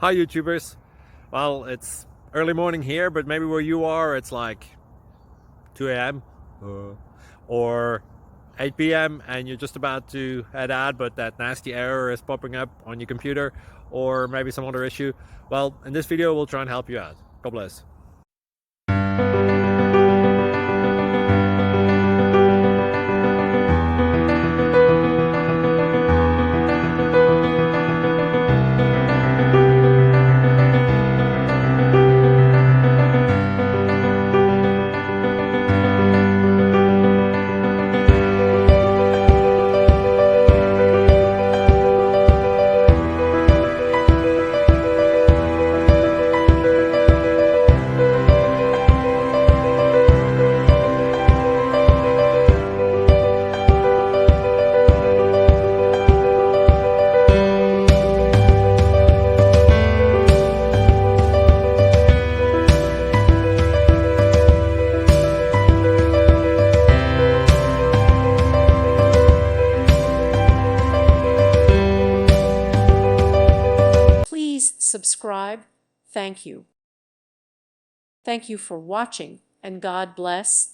Hi YouTubers. Well, it's early morning here, but maybe where you are it's like 2 a.m. or 8 p.m. and you're just about to head out, but that nasty error is popping up on your computer, or maybe some other issue. Well, in this video we'll try and help you out. God bless. Please subscribe. Thank you. Thank you for watching, and God bless.